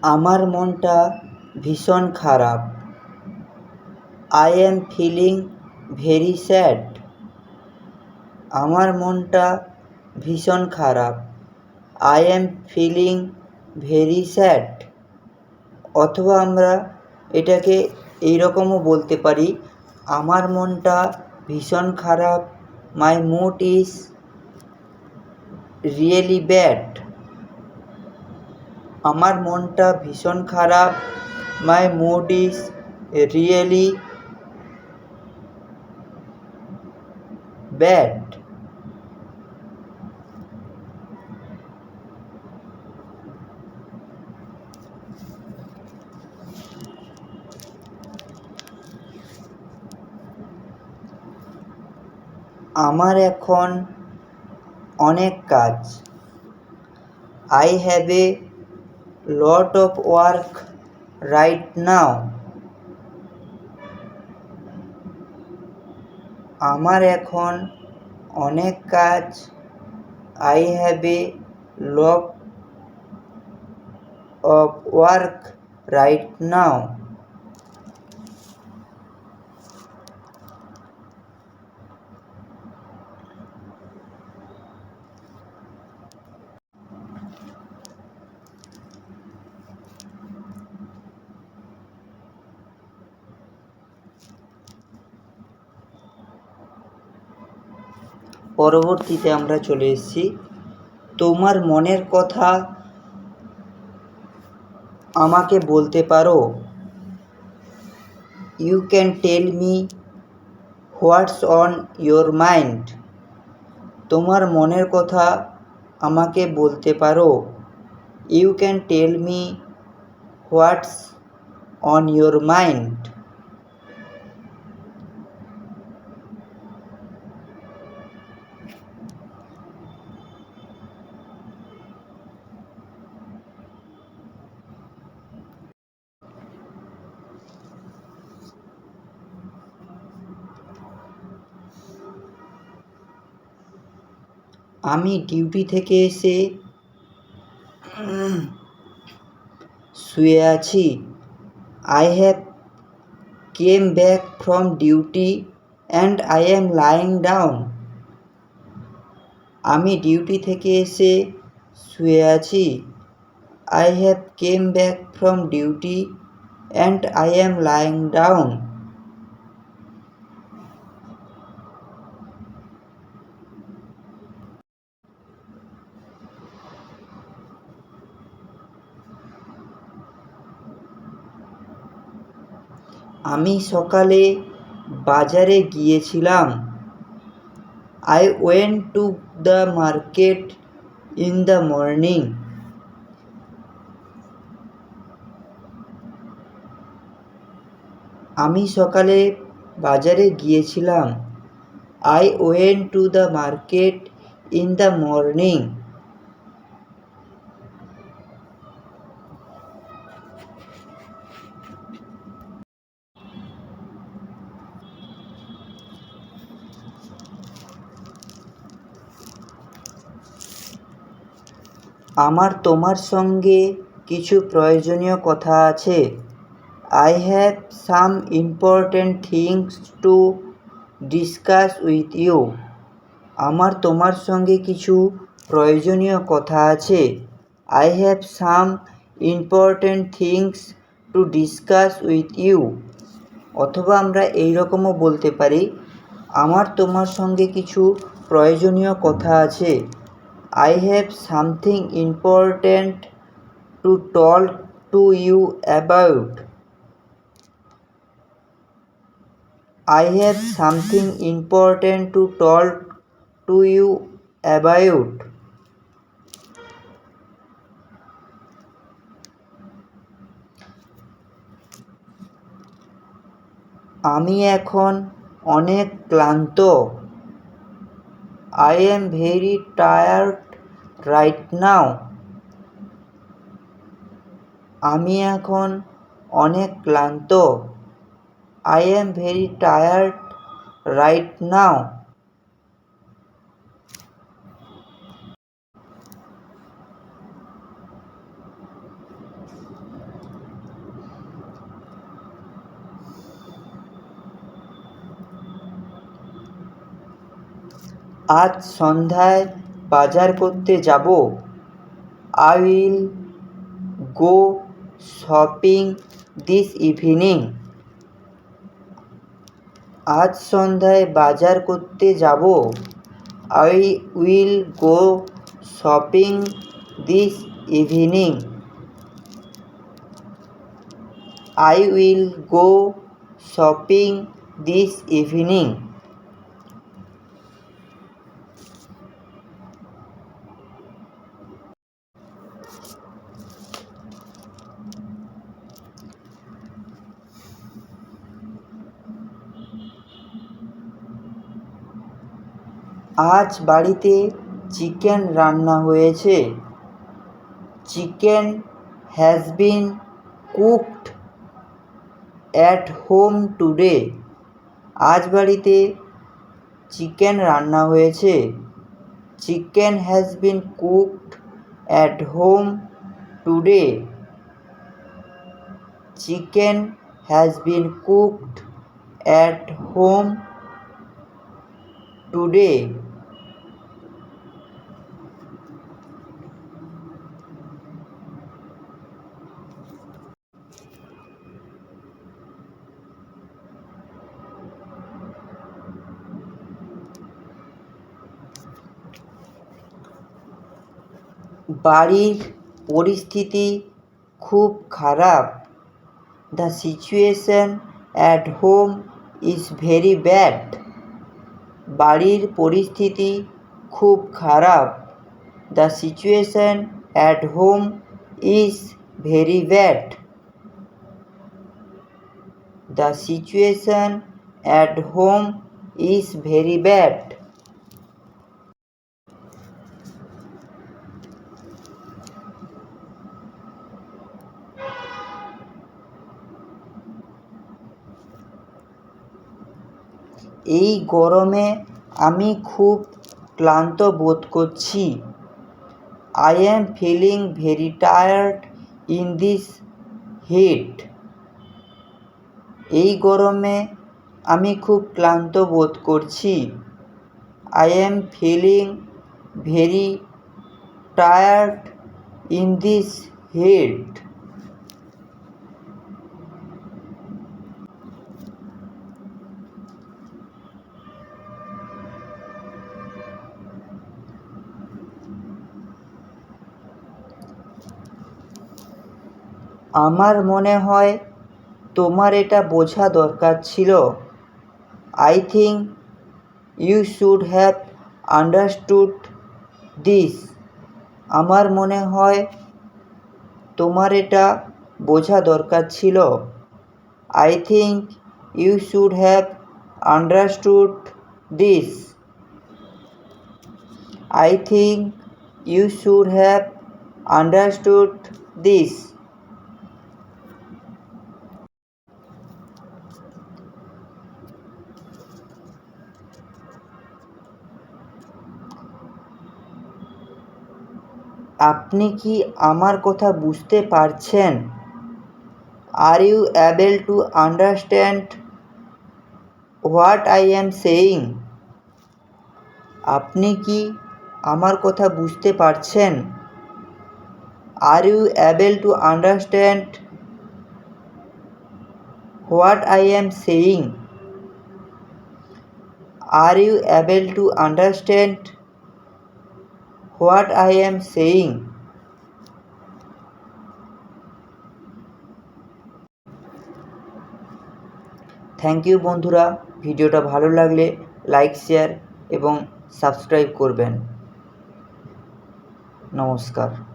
আমার মনটা ভীষণ খারাপ। I am feeling very sad. আমার মনটা ভীষণ খারাপ। I am feeling very sad. অথবা আমরা এটাকে এইরকমও বলতে পারি, আমার মনটা ভীষণ খারাপ। My mood is really bad. আমার মনটা ভীষণ খারাপ। My mood is really bad. আমার এখন অনেক কাজ। I have a lot of work right now. আমার এখন অনেক কাজ। I have a lot of work right now. পরবর্তীতে আমরা চলে এসেছি, তোমার মনের কথা আমাকে বলতে পারো। You can tell me what's on your mind. তোমার মনের কথা আমাকে বলতে পারো। You can tell me what's on your mind. আমি ডিউটি থেকে এসে শুয়ে আছি। I have came back from duty and I am lying down. আমি ডিউটি থেকে এসে শুয়ে আছি। I have came back from duty and I am lying down. আমি সকালে বাজারে গিয়েছিলাম। I went to the market in the morning. আমি সকালে বাজারে গিয়েছিলাম। I went to the market in the morning. আমার তোমার সঙ্গে কিছু প্রয়োজনীয় কথা আছে। I have some important things to discuss with you. আমার তোমার সঙ্গে কিছু প্রয়োজনীয় কথা আছে। I have some important things to discuss with you. অথবা আমরা এইরকমও বলতে পারি, আমার তোমার সঙ্গে কিছু প্রয়োজনীয় কথা আছে। I have something important to talk to you about. I have something important to talk to you about. আমি এখন অনেক ক্লান্ত। I am very tired right now. আমি এখন অনেক ক্লান্ত। I am very tired right now. আজ সন্ধ্যায় বাজার করতে যাব। I will go shopping this evening. আজ সন্ধ্যায় বাজার করতে যাব। I will go shopping this evening. I will go shopping this evening. আজ বাড়িতে চিকেন রান্না হয়েছে। Chicken has been cooked at home today. আজ বাড়িতে চিকেন রান্না হয়েছে। Chicken has been cooked at home today. Chicken has been cooked at home today. বাড়ির পরিস্থিতি খুব খারাপ। The situation at home is very bad. বাড়ির পরিস্থিতি খুব খারাপ। The situation at home is very bad. The situation at home is very bad. এই গরমে আমি খুব ক্লান্ত বোধ করছি। I am feeling very tired in this heat. এই গরমে আমি খুব ক্লান্ত বোধ করছি। I am feeling very tired in this heat. আমার মনে হয় তোমার এটা বোঝা দরকার ছিল। I think you should have understood this. আমার মনে হয় তোমার এটা বোঝা দরকার ছিল। I think you should have understood this. I think you should have understood this. আপনি কি আমার কথা বুঝতে পারছেন? Are you able to understand what I am saying? আপনি কি আমার কথা বুঝতে পারছেন? Are you able to understand what I am saying? Are you able to understand what I am saying? Thank you বন্ধুরা। ভিডিওটা ভালো লাগলে লাইক, শেয়ার এবং সাবস্ক্রাইব করবেন। নমস্কার।